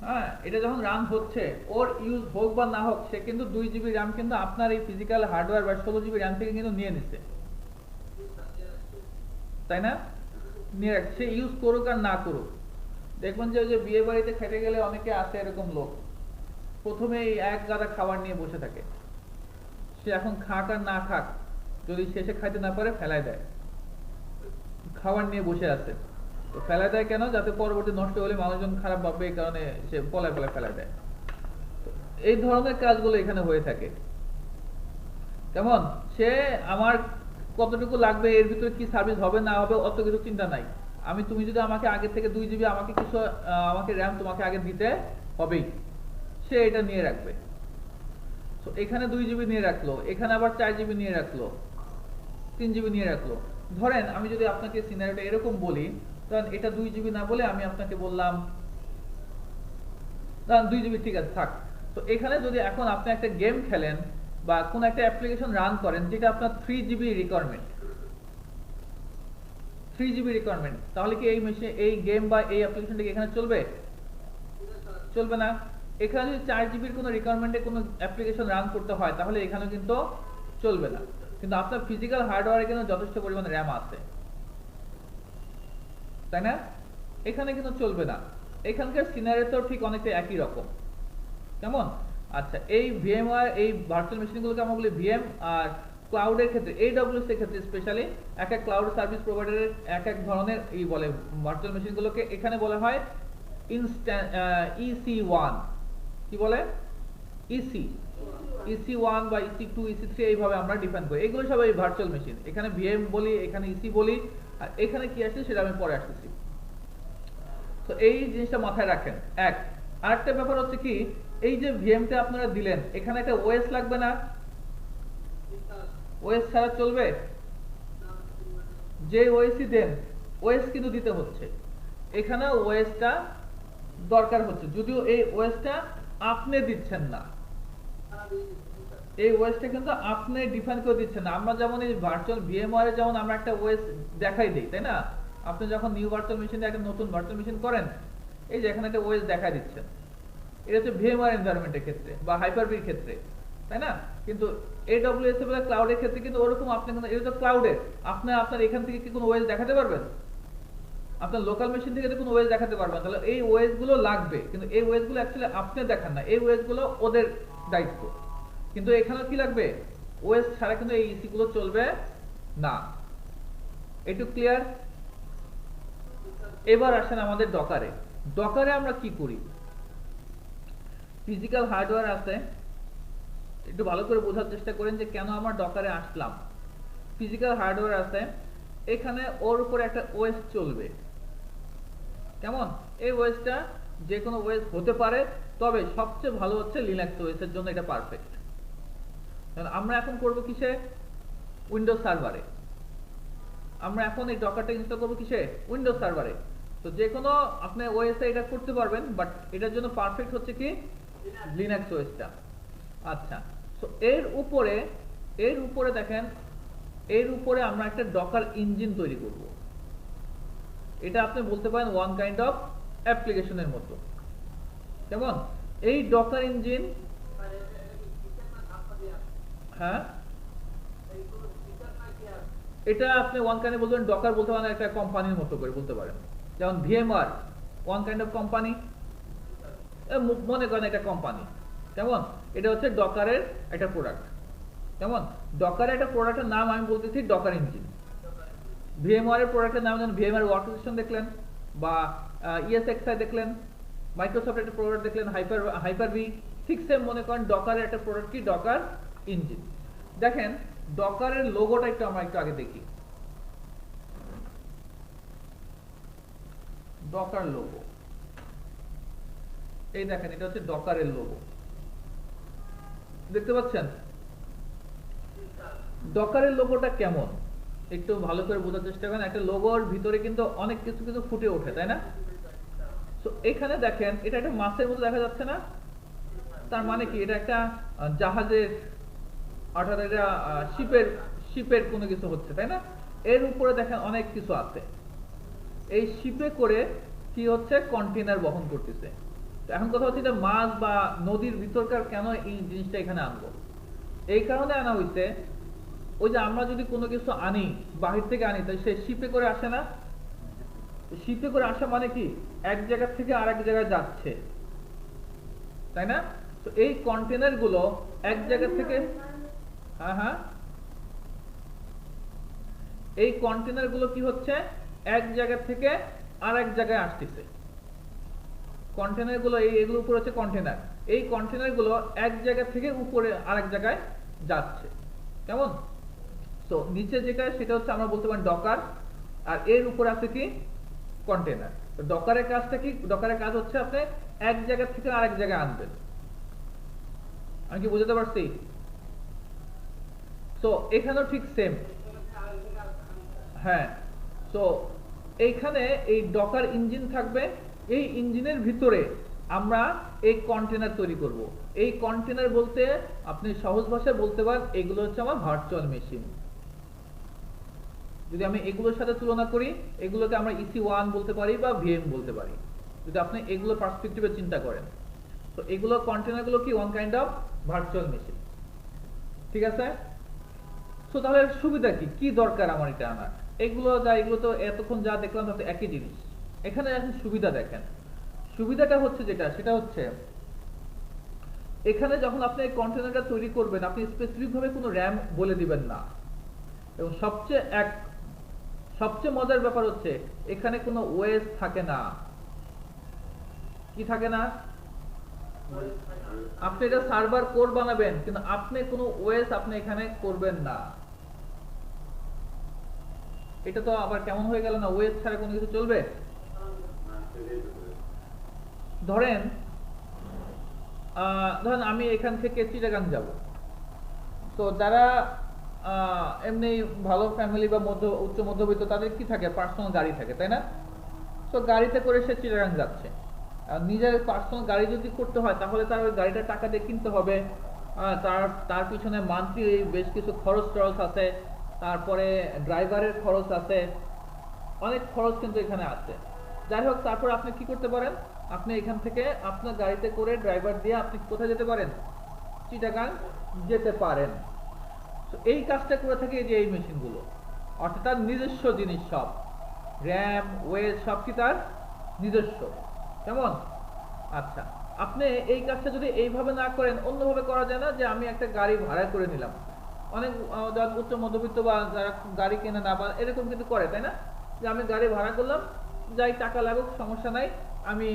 হ্যাঁ এটা যখন রান হচ্ছে, ওর ইউজ হোক বা না হোক, সে কিন্তু 2 জিবি র্যাম কিন্তু আপনার এই ফিজিক্যাল হার্ডওয়্যার বা 16 জিবি র্যাম থেকে কিন্তু নিয়ে নিচ্ছে, তাই না? নিয়ে রাখছে, সে ইউজ করুক আর না করুক। দেখবেন যে ওই যে বিয়ে বাড়িতে খেতে গেলে অনেকে আছে এরকম লোক, প্রথমে এই এক গাদা খাবার নিয়ে বসে থাকে, সে এখন খাক আর না খাক, যদি শেষে খাইতে না পারে ফেলায় দেয়, খাবার নিয়ে বসে আছে। তো ফেলায় দেয় কেন? যাতে পরবর্তী নষ্ট হলে মানুষজন খারাপ ভাববে, এই কারণে সে পলায় ফেলায় দেয়। এই ধরনের কাজগুলো এখানে হয়ে থাকে। কেমন? সে আমার কতটুকু লাগবে, এর ভিতরে কি সার্ভিস হবে না হবে অত কিছু চিন্তা নাই। তুমি যদি আমাকে আগে থেকে 2 জিবি আমাকে কিছু আমাকে র্যাম তোমাকে আগে দিতে হবেই, সে এটা নিয়ে রাখবে। তো এখানে 2 জিবি নিয়ে রাখলো, এখানে আবার 4 জিবি নিয়ে রাখলো, 3 জিবি নিয়ে রাখলো। ধরেন আমি যদি আপনাকে সিনারিওটা এরকম বলি, কারণ এটা 2 জিবি না বলে আমি আপনাকে বললাম 2 জিবি, ঠিক আছে থাক। তো এখানে যদি এখন আপনি একটা গেম খেলেন বা কোন একটা অ্যাপ্লিকেশন রান করেন যেটা আপনার 3 জিবি রিকোয়ারমেন্ট, 3 জিবি রিকোয়ারমেন্ট, তাহলে কি এই মেশিনে এই গেম বা এই অ্যাপ্লিকেশনটা কি এখানে চলবে? চলবে না। এখানে যদি 4 জিবির কোনো রিকোয়ারমেন্টে কোনো অ্যাপ্লিকেশন রান করতে হয়, তাহলে এখানে কিন্তু চলবে না। কিন্তু আপনার ফিজিক্যাল হার্ডওয়্যারে কিন্তু যথেষ্ট পরিমাণে র্যাম আছে, তাই না? এখানে কিন্তু চলবে না। এখানকার সিনারিও ঠিক অনেকটা একই রকম। কেমন? আচ্ছা, এই ভিএমওয়্যার এই ভার্চুয়াল মেশিনগুলোকে আমরা বলি ভিএম। আর ক্লাউডের ক্ষেত্রে AWS এর ক্ষেত্রে স্পেশালি এক এক ক্লাউড সার্ভিস প্রোভাইডারের এক এক ধরনের এই বলে ভার্চুয়াল মেশিনগুলোকে, এখানে বলা হয় EC1। কি বলে? EC1 বা EC2 EC3 এইভাবে আমরা ডিফাইন করি। এগুলো সবাই ভার্চুয়াল মেশিন। এখানে ভিএম বলি, এখানে ইসি বলি, আর এখানে কি আসছে সেটা আমি পরে আসতেছি। তো এই জিনিসটা মাথায় রাখেন। আরেকটা ব্যাপার হচ্ছে কি, এই যে ভিএমটা আপনারা দিলেন, এখানে একটা ওএস লাগবে না? ওএস ছাড়া চলবে? যে ওএসই দেন, ওএস কিন্তু দিতে হচ্ছে। এখানে ওএসটা দরকার হচ্ছে, যদিও এই ওএসটা আপনি দিচ্ছেন না, এই ওএসটা কিন্তু আপনি ডিফাইন করে দিচ্ছেন না। আমরা যেমন এই ভার্চুয়াল ভিএমওয়্যারে যেমন আমরা একটা ওএস দেখাই দিই, তাই না? আপনি যখন নিউ ভার্চুয়াল মেশিনে একটা নতুন ভার্চুয়াল মেশিন করেন, এই যে এখানে একটা ওএস দেখাই দিচ্ছেন, এটা হচ্ছে ভিএমওয়্যার এনভায়রনমেন্টের ক্ষেত্রে বা হাইপার-ভির ক্ষেত্রে, তাই না? কিন্তু AWS বা ক্লাউডের ক্ষেত্রে কিন্তু ওরকম আপনি কিন্তু, এটা তো ক্লাউডের, আপনার এখান থেকে কি কোনো ওএস দেখাতে পারবেন? আপনার লোকাল মেশিন থেকে কোনো ওএস দেখাতে পারবেন? তাহলে এই ওএস গুলো লাগবে, কিন্তু এই ওএস গুলো অ্যাকচুয়ালি আপনি দেখান না, এই ওএস গুলো ওদের দায়িত্ব। কিন্তু এখানে কি লাগবে? ওএস ছাড়া কিন্তু এই ইসি গুলো চলবে না। একটু ক্লিয়ার? এবার আসেন আমাদের ডকারে। ডকারে আমরা কি করি? ফিজিক্যাল হার্ডওয়্যার আছে, একটু ভালো করে বোঝার চেষ্টা করেন যে কেন আমরা ডকারে আসলাম। ফিজিক্যাল হার্ডওয়্যার আছে, এখানে ওর উপরে একটা ওএস চলবে। কেমন? এই ওএসটা যে কোনো ওএস হতে পারে, তবে সবচেয়ে ভালো হচ্ছে লিনাক্স ওএস এর জন্য এটা পারফেক্ট। আমরা এখন করব কিসে? উইন্ডোজ সার্ভারে। আমরা এখন এই ডকারটা ইনস্টল করব কিসে? উইন্ডোজ সার্ভারে। তো যে কোনো আপনি ওএস এ এটা করতে পারবেন, বাট এটার জন্য পারফেক্ট হচ্ছে কি? লিনাক্স ওএসটা। আচ্ছা, তো এর উপরে দেখেন, এর উপরে আমরা একটা ডকার ইঞ্জিন তৈরি করব। এটা আপনি বলতে পারেন ওয়ান কাইন্ড অফ অ্যাপ্লিকেশনের মতো। কেমন? এই ডকার ইঞ্জিন, হ্যাঁ এটা আপনি ওয়ান কাইন্ড বলতে পারেন, ডকার বলতে পারেন, একটা কোম্পানির মতো করে বলতে পারেন। যেমন VMware one kind of company, মনে করেন একটা কোম্পানি, কেমন? এটা হচ্ছে ডকারের একটা প্রোডাক্ট। কেমন? ডকারের একটা প্রোডাক্টের নাম আমি বলতেছি ডকার ইঞ্জিন। ভিএমআর এর প্রোডাক্টের নাম যেমন ভিএমআর ওয়ার্কস্টেশন দেখলেন, বা ইএসএক্সআই দেখলেন, মাইক্রোসফট একটা প্রোডাক্ট দেখলেন হাইপার ভি, ঠিক সেম মনে করেন ডকারের একটা প্রোডাক্ট কি ডকার ইঞ্জিন। দেখেন ডকারের লোগোটা একটু আমরা একটু আগে দেখি। ডকার লোগো, এই দেখেন এটা হচ্ছে ডকারের লোগো, দেখতে পাচ্ছেন? ডকারের লোগোটা কেমন একটু ভালো করে বোঝার চেষ্টা করেন। একটা লোগোর ভিতরে কিন্তু অনেক কিছু কিছু ফুটে ওঠে, তাই না? তো এখানে দেখেন এটা একটা মাছের মতো দেখা যাচ্ছে না? তার মানে কি এটা একটা জাহাজের, অর্থাৎ এটা শিপের কোনো কিছু হচ্ছে, তাই না? এর উপরে দেখেন অনেক কিছু আছে, এই শিপে করে কি হচ্ছে কন্টেনার বহন করতেছে। এখন কথা হচ্ছে যে মাছ বা নদীর ভিতরকার কেন এই জিনিসটা এখানে আনবো, এই কারণে আনা হয়েছে ওই যে আমরা যদি কোনো কিছু আনি বাহির থেকে আনি, তাই সে শিপে করে আসে না? শিপে করে আসা মানে কি এক জায়গা থেকে আরেক জায়গায় যাচ্ছে, তাই না? তো এই কন্টেনার গুলো এক জায়গা থেকে, হ্যাঁ, এই কন্টেনার গুলো কি হচ্ছে এক জায়গা থেকে আরেক জায়গায় আসতেছে। কন্টেনার গুলো এগুলো উপরে হচ্ছে কন্টেনার, এই কন্টেনার গুলো এক জায়গা থেকে উপরে আরেক জায়গায় যাচ্ছে, কেমন? তো নিচে যেটা সেটা হচ্ছে আমরা বলতে পারি ডকার, আর এর উপরে আছে কি কন্টেনার। তো ডকারের কাজটা কি? ডকারের কাজ হচ্ছে আপনি এক জায়গা থেকে আরেক জায়গায় আনবেন। আমি কি বুঝতে পারছি? তো এখানেও ঠিক সেম, হ্যাঁ। তো এইখানে এই ডকার ইঞ্জিন থাকবে, এই ইঞ্জিনের ভিতরে আমরা এই কন্টেনার তৈরি করব। এই কন্টেনার বলতে আপনি সহজ ভাষায় বলতে পারেন এগুলো হচ্ছে আমার ভার্চুয়াল মেশিন। যদি আমি এগুলোর সাথে তুলনা করি, এগুলোকে আমরা EC1 বলতে পারি বা VM বলতে পারি, যদি আপনি এগুলো পার্সপেক্টিভে চিন্তা করেন। তো এগুলো কন্টেনারগুলো কি one kind of virtual machine, ঠিক আছে? তো তাহলে সুবিধা কি, কি দরকার আমার এটা আনার? এগুলো তো এতক্ষণ যা দেখলাম তাতে একই জিনিস। এখানে এখন সুবিধা দেখেন, সুবিধাটা হচ্ছে যেটা সেটা হচ্ছে এখানে যখন আপনি এই কন্টেনারটা তৈরি করবেন আপনি স্পেসিফিক ভাবে কোনো র্যাম বলে দিবেন না, এবং সবচেয়ে মজার ব্যাপার হচ্ছে এখানে কোনো ওএস থাকে না। কি থাকে না? আপনি এটা সার্ভার কোর বানাবেন কিন্তু আপনি কোনো ওএস আপনি এখানে করবেন না। এটা তো আবার কেমন হয়ে গেল না, ওএস ছাড়া কোনো কিছু চলবে? ধরেন আমি এখান থেকে চিটাগাং যাব, তো যারা এমনি ভালো ফ্যামিলি বা উচ্চ মধ্যবিত্ত তাদের কি থাকে, পার্সোনাল গাড়ি থাকে, তাই না? তো গাড়িতে করে সে চিটাগাং যাচ্ছে। নিজের পার্সোনাল গাড়ি যদি করতে হয় তাহলে তার ওই গাড়িটা টাকা দিয়ে কিনতে হবে, তার পিছনে মান্থলি বেশ কিছু খরচ আছে, তারপরে ড্রাইভারের খরচ আছে, অনেক খরচ কিন্তু এখানে আছে। যাই হোক, তারপর আপনি কি করতে পারেন, আপনি এখান থেকে আপনার গাড়িতে করে ড্রাইভার দিয়ে আপনি কোথায় যেতে পারেন, চিটাগাং যেতে পারেন। তো এই কাজটা করে থাকে যে এই মেশিনগুলো, অর্থাৎ তার নিজস্ব জিনিস, সব র্যাম ওয়েস সব কি তার নিজস্ব, কেমন? আচ্ছা, আপনি এই কাজটা যদি এইভাবে না করেন অন্যভাবে করা যায় না, যে আমি একটা গাড়ি ভাড়া করে নিলাম। অনেক যারা উচ্চ মধ্যবিত্ত বা যারা গাড়ি কেনে না বা এরকম কিন্তু করে, তাই না? যে আমি গাড়ি ভাড়া করলাম, যাই টাকা লাগুক সমস্যা নাই, আমি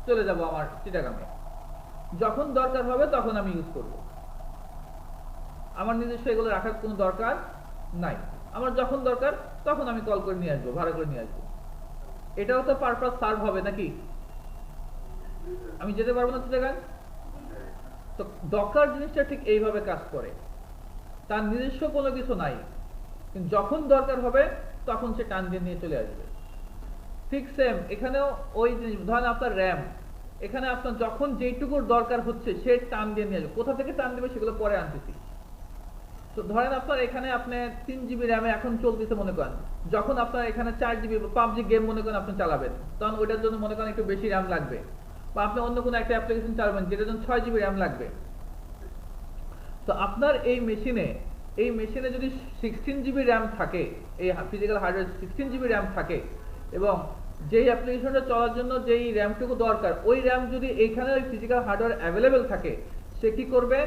চলে যাব আমার চিটাগাংয়ে, যখন দরকার হবে তখন আমি ইউজ করব, আমার নিজস্ব এগুলো রাখার কোনো দরকার নাই। আমার যখন দরকার তখন আমি কল করে নিয়ে আসবো, ভাড়া করে নিয়ে আসবো। এটাও তো পারপাস সার্ভ হবে নাকি? আমি যেতে পারবো না চিটাগাং? তো ডকার জিনিসটা ঠিক এইভাবে কাজ করে, তার নিজস্ব কোনো কিছু নাই, কিন্তু যখন দরকার হবে তখন সে টান দিয়ে নিয়ে চলে আসবে। ঠিক সেম এখানেও ওই জিনিস, ধরেন আপনার র্যাম, এখানে আপনার যখন যেইটুকুর দরকার হচ্ছে সে টান দিয়ে নিয়ে আসবে। কোথা থেকে টান দেবে সেগুলো পরে আনতেছি। তো ধরেন আপনার এখানে আপনি 3 জিবি র্যামে এখন চলতেছে মনে করেন, যখন আপনার এখানে 4 জিবি পাবজি গেম মনে করেন আপনি চালাবেন, তখন ওইটার জন্য মনে করেন একটু বেশি র্যাম লাগবে, বা আপনি অন্য কোনো একটা অ্যাপ্লিকেশন চালাবেন যেটার জন্য 6 জিবি র্যাম লাগবে। তো আপনার এই মেশিনে এই মেশিনে যদি 16 জিবি র্যাম থাকে, এই ফিজিক্যাল হার্ডওয়্যার 16 জিবি র্যাম থাকে, এবং যেই অ্যাপ্লিকেশনটা চলার জন্য যেই র্যামটুকু দরকার ওই র্যাম যদি এইখানে ওই ফিজিক্যাল হার্ডওয়্যার অ্যাভেলেবেল থাকে, সে কি করবে,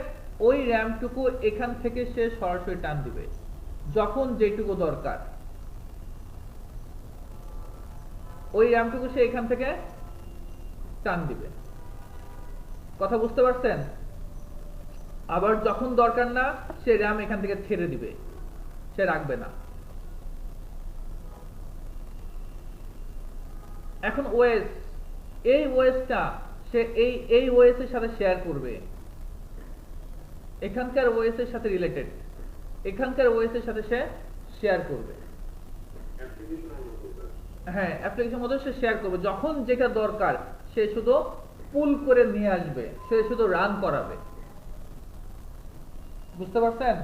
ওই র্যামটুকু এখান থেকে সে সরাসরি টান দিবে যখন যেটুকু দরকার, ওই র্যামটুকু সে এখান থেকে টান দিবে। কথা বুঝতে পারছেন? আবার যখন দরকার না, সে র্যাম এখান থেকে ছেড়ে দিবে, সে রাখবে না। এখন ওএস, এই ওএসটা সে এই ওএস এর সাথে শেয়ার করবে, এখানকার ওএস এর সাথে রিলেটেড, এখানকার ওএস এর সাথে সে শেয়ার করবে। হ্যাঁ, অ্যাপ্লিকেশন মধ্যে সে শেয়ার করবে, যখন যেটা দরকার সে শুধু পুল করে নিয়ে আসবে, সে শুধু রান করাবে। বুঝতে পারছেন?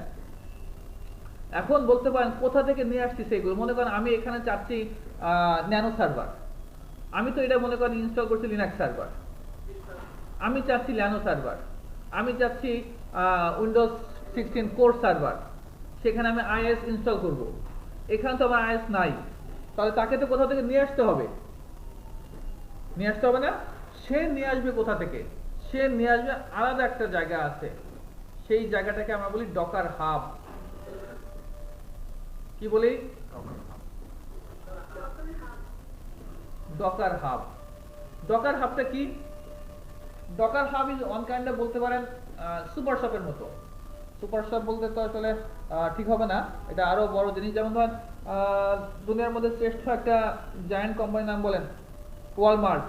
এখন বলতে পারেন কোথা থেকে নিয়ে আসছি সেগুলো। মনে করেন আমি এখানে চাচ্ছি ন্যানো সার্ভার, আমি তো এটা মনে করেন ইনস্টল করছি লিনাক্স সার্ভার, আমি চাচ্ছি ন্যানো সার্ভার, আমি চাচ্ছি উইন্ডোজ 16 কোর সার্ভার, সেখানে আমি আইএস ইনস্টল করব। এখানে তো আমার আইএস নাই, তাহলে তাকে তো কোথা থেকে নিয়ে আসতে হবে, নিয়ে আসতে হবে না? সে নিয়ে আসবে কোথা থেকে? সে নিয়ে আসবে আলাদা একটা জায়গা আছে, সেই জায়গাটাকে আমরা বলি ডকার হাব। কি বলি? Docker hub. ডকার হাবটা কি? Docker hub is one kind of, বলতে পারেন সুপার শপের মতো। সুপার শপ বলতে তো আসলে ঠিক হবে না, এটা আরো বড় জিনিস। যেমন ধরেন দুনিয়ার মধ্যে শ্রেষ্ঠ একটা জায়ান্ট কোম্পানির নাম বলেন ওয়ালমার্ট।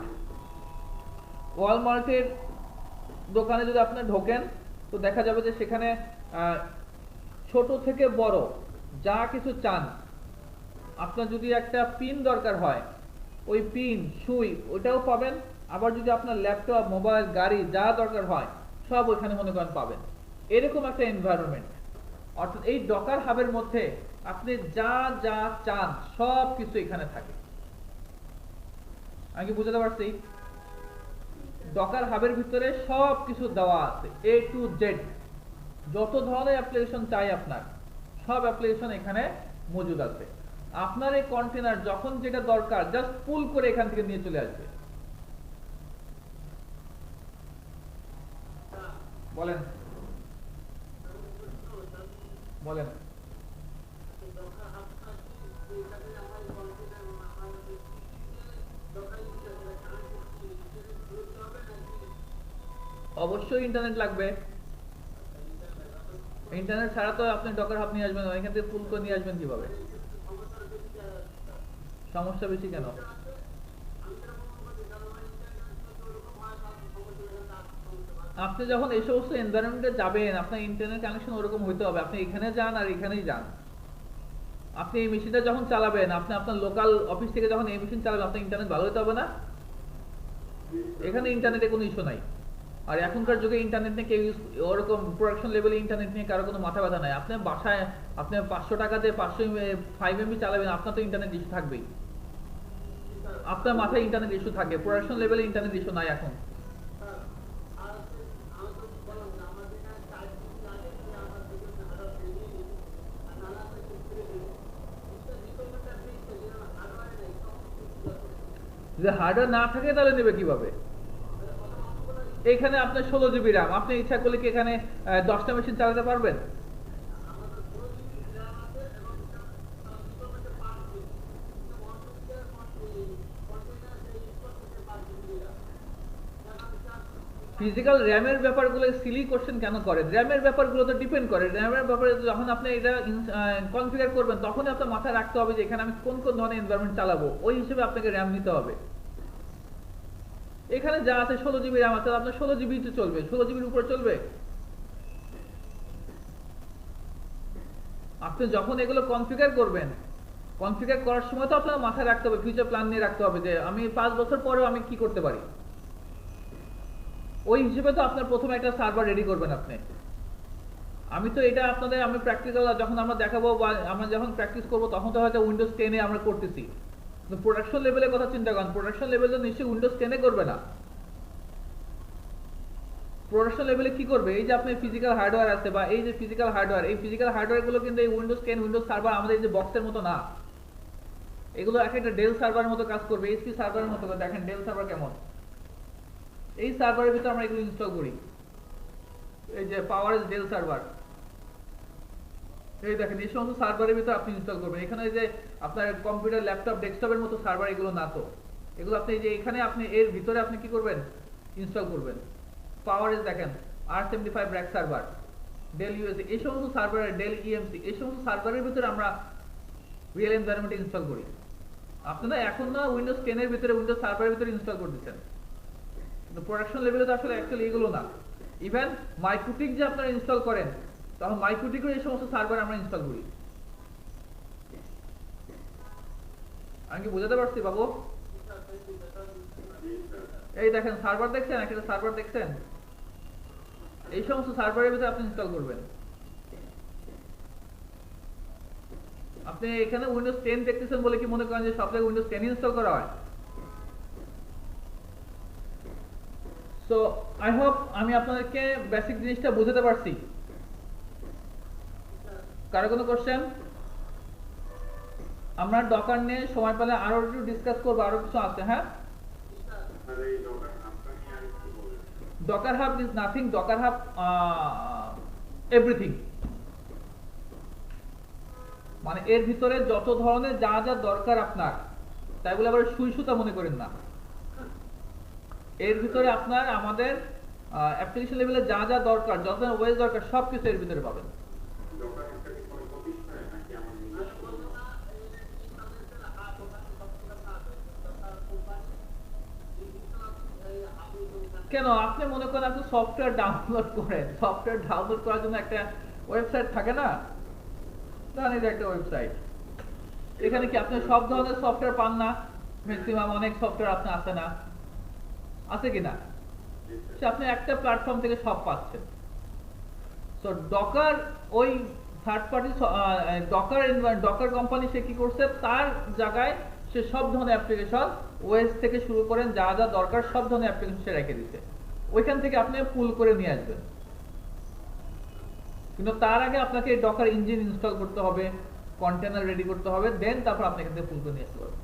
ওয়ালমার্টের দোকানে যদি আপনি ঢোকেন তো দেখা যাবে যে সেখানে ছোট থেকে বড় যা কিছু চান, আপনার যদি একটা পিন দরকার হয় ওই পিন, সুই, ওইটাও পাবেন। আবার যদি আপনার ল্যাপটপ, মোবাইল, গাড়ি যা দরকার হয় সব ওইখানে মনে করেন পাবেন। এরকম একটা এনভায়রনমেন্ট। অর্থাৎ এই ডকার হাবের মধ্যে আপনি যা যা চান সব কিছু এখানে থাকে। আমি কি বুঝাতে পারছি? ডকার হাবের ভিতরে সব কিছু দেওয়া আছে, এ টু জেড। যত ধরনের অ্যাপ্লিকেশন চাই আপনার, সব অ্যাপ্লিকেশন এখানে মজুদ আছে। আপনার এই কন্টেনার যখন যেটা দরকার জাস্ট পুল করে এখান থেকে নিয়ে চলে আসবে। বলেন বলেন। অবশ্যই ইন্টারনেট লাগবে। ইন্টারনেট ছাড়া তো আপনি ডকার হাব নিয়ে আসবেন, এখান থেকে পুল করে নিয়ে আসবেন কিভাবে? সমস্যা বেশি কেন? আপনি যখন এই সমস্ত এনভায়রনমেন্টে যাবেন, আপনার ইন্টারনেট কানেকশন ওরকম হইতে হবে। আপনি এখানে যান আর এখানেই যান। আপনি এই মেশিনটা যখন চালাবেন, আপনি আপনার লোকাল অফিস থেকে যখন এই মেশিন চালাবেন, আপনার ইন্টারনেট ভালো হতে হবে না? এখানে ইন্টারনেটে কোনো ইস্যু নাই। আর এখনকার যুগে ইন্টারনেট নিয়ে কেউ ওরকম প্রোডাকশন লেভেলে ইন্টারনেট নিয়ে কারো কোনো মাথা ব্যথা নাই। আপনি বাসায় আপনি 500 টাকা দিয়ে 505 MB চালাবেন, আপনার তো ইন্টারনেট ইস্যু থাকবেই। আপনার মাথায় ইন্টারনেট ইস্যু থাকে, প্রোডাকশন লেভেলে ইন্টারনেট ইস্যু নাই এখন। যদি হার্ডওয়্যার না থাকে তাহলে নেবে কিভাবে? এখানে আপনার 16 জিবি র্যাম, আপনি ইচ্ছা করলে কি এখানে 10টা মেশিন চালাতে পারবেন? ফিজিক্যাল র্যামের ব্যাপারগুলো সিলি কোশ্চেন কেন করে? র্যামের ব্যাপারগুলো তো ডিপেন্ড করে। র্যামের ব্যাপারে যখন আপনি এটা কনফিগার করবেন তখনই আপনার মাথায় রাখতে হবে যে এখানে আমি কোন কোন ধরনের এনভায়রনমেন্ট চালাবো, ওই হিসেবে আপনাকে র্যাম নিতে হবে। এখানে যা আছে 16 জিবি র্যাম আছে, আপনার 16 জিবি তো চলবে, 16 জিবির উপরে চলবে। আপনি যখন এগুলো কনফিগার করবেন, কনফিগার করার সময় তো আপনার মাথায় রাখতে হবে, ফিউচার প্ল্যান নিয়ে রাখতে হবে যে আমি 5 বছর পরেও আমি কি করতে পারি। ওই হিসেবে তো আপনার প্রথমে একটা সার্ভার রেডি করবেন আপনি। আমি তো এটা আপনাদের আমি প্র্যাকটিক্যাল যখন আমরা দেখাবো বা আমরা যখন প্র্যাকটিস করবো তখন তো হয়তো উইন্ডোজ 10 এ আমরা করতেছি, কিন্তু প্রোডাকশন লেভেলের কথা চিন্তা করেন, প্রোডাকশন লেভেলে নিশ্চয়ই উইন্ডোজ 10 এ করবে না। প্রোডাকশন লেভেলে কি করবে, এই যে আপনি ফিজিক্যাল হার্ডওয়্যার আছে বা এই যে ফিজিক্যাল হার্ডওয়্যার, এই ফিজিক্যাল হার্ডওয়্যার গুলো কিন্তু এই উইন্ডোজ 10 উইন্ডোজ সার্ভার আমাদের এই যে বক্সের মতো না, এগুলো এক একটা ডেল সার্ভারের মতো কাজ করবে, এইচপি সার্ভারের মতো। দেখেন ডেল সার্ভার কেমন, এই সার্ভারের ভিতরে আমরা এগুলো ইনস্টল করি। এই যে পাওয়ার এস ডেল সার্ভার, এই দেখেন এই সমস্ত সার্ভারের ভিতরে আপনি ইনস্টল করবেন। এখানে যে আপনার কম্পিউটার ল্যাপটপ ডেস্কটপের মতো সার্ভার এগুলো না, তো এগুলো আপনি যে এখানে আপনি এর ভিতরে আপনি কি করবেন, ইনস্টল করবেন। পাওয়ার এস দেখেন R75 rack server, del USA, এই সমস্ত সার্ভারের ডেল ইএমসি, এই সমস্ত সার্ভারের ভিতরে আমরা রিয়েল এনভায়রনমেন্ট ইনস্টল করি। আপনারা এখন না উইন্ডোজ 10 এর ভিতরে উইন্ডোজ সার্ভারের ভিতরে ইনস্টল করতেছেন, কিন্তু প্রোডাকশন লেভেলে তো আসলে অ্যাকচুয়ালি এগুলো না। ইভেন মাইক্রোটিক যে আপনারা ইনস্টল করেন, তখন মাইক্রোটিকের এই সমস্ত সার্ভার আমরা ইনস্টল করি। আমি কি বোঝাতে পারছি বাবু? এই দেখেন সার্ভার দেখছেন, একটা সার্ভার দেখছেন, এই সমস্ত সার্ভারের ভিতরে আপনি ইনস্টল করবেন। আপনি এখানে উইন্ডোজ 10 দেখতেছেন বলে কি মনে করেন যে সব জায়গায় উইন্ডোজ 10 ইনস্টল করা হয়? সো আই হোপ আমি আপনাদেরকে বেসিক জিনিসটা বোঝাতে পারছি। কারো কোনো কোশ্চেন? আমরা ডকার নিয়ে সময় পেলে আরো একটু ডিসকাস করবো, আরো কিছু আছে। হ্যাঁ, Docker hub is nothing, Docker hub everything, মানে এর ভিতরে যত ধরনের যা যা দরকার আপনার, তাই বলে আবার সুই সুতা মনে করেন না। এর ভিতরে আপনার আমাদের অ্যাপ্লিকেশন লেভেলে যা যা দরকার, যত ওয়েজ দরকার, সবকিছু এর ভিতরে পাবেন। কেন আপনি মনে করেন আপনি সফটওয়্যার ডাউনলোড করেন, সফটওয়্যার ডাউনলোড করার জন্য একটা ওয়েবসাইট থাকে না, ধরেন এই যে একটা ওয়েবসাইট, এখানে কি আপনি সব ধরনের সফটওয়্যার পান না? ম্যাক্সিমাম অনেক সফটওয়্যার আপনি আছে না, আছে কিনা? সে আপনি একটা প্ল্যাটফর্ম থেকে সব পাচ্ছেন। সো ডকার ওই থার্ড পার্টি ডকার কোম্পানি সে কি করছে, তার জায়গায় সে সব ধরনের অ্যাপ্লিকেশন ওএস থেকে শুরু করেন যা যা দরকার সব ধরনের অ্যাপ্লিকেশন সে রেখে দিচ্ছে, ওইখান থেকে আপনি পুল করে নিয়ে আসবেন। কিন্তু তার আগে আপনাকে ডকার ইঞ্জিন ইনস্টল করতে হবে, কন্টেনার রেডি করতে হবে, দেন তারপর আপনি এখান থেকে পুল করে নিয়ে আসতে পারবেন।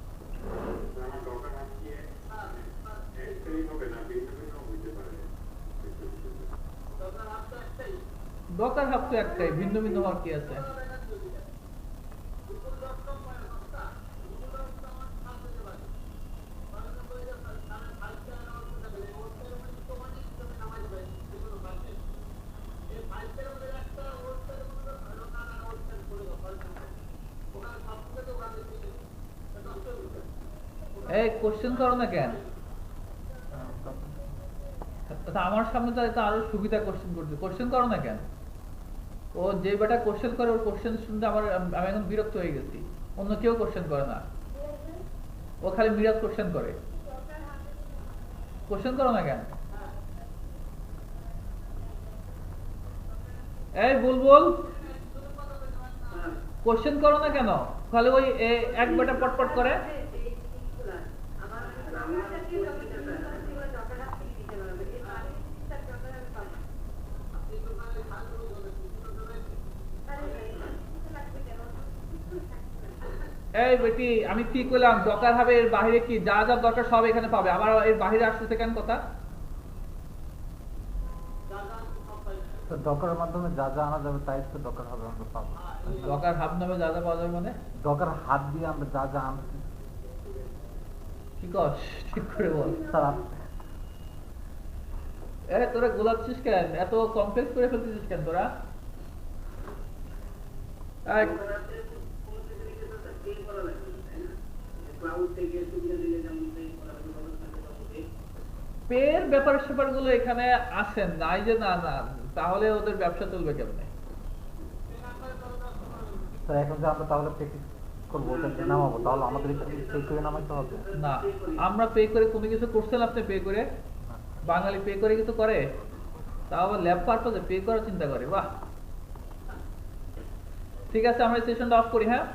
ডকার হাব তো একটাই, ভিন্ন ভিন্ন হওয়ার কি আছে? এই কোশ্চেন করো না কেন? আমার সামনে তো এটা আরো সুবিধা কোশ্চেন করতে, কোশ্চেন করো না কেন? ও যে বেটা কোশ্চেন করে ওর কোশ্চেন শুনতে আমি এখন বিরক্ত হয়ে গেছি। অন্য কেউ কোশ্চেন করে না, ও খালি মিরাজ কোশ্চেন করে। কোশ্চেন করো না কেন? এই বুলবুল, কোশ্চেন করো না কেন? খালি ওই এক বেটা পটপট করে। এই বেটি আমি কি করলাম, ডকার হবে এর বাইরে কি যা যা দরকার সব এখানে পাবে, আবার এর বাইরে আসতেছে কেন কথা? ডকারের মাধ্যমে যা যা আনা যাবে তাই তো ডকার হাবে আমরা পাবো। ডকার হাব নামে যা যা পাওয়া যাবে মানে ডকার হাত দিয়ে আমরা যা যা আনছি। কি কস ঠিক করে বল। তোরা গোলাচ্ছিস কেন, এত কমপ্লেক্স করে ফেলতেছিস কেন তোরা? পের ব্যাপার স্যাপার গুলো এখানে আসেন নাই যে না না, তাহলে ওদের ব্যবসা চলবে কেমনে? এখন যে আমরা তাহলে প্র্যাকটিস করবো, ওটাকে নামাবো, তাহলে আমাদের পে করে নামাইতে হবে না। আমরা পে করে কোনো কিছু করছেন আপনি? পে করে বাঙালি পে করে কিছু করে, তাও আবার ল্যাব পারপাসে পে করার চিন্তা করে। বাহ, ঠিক আছে আমরা সেশনটা অফ করি। হ্যাঁ।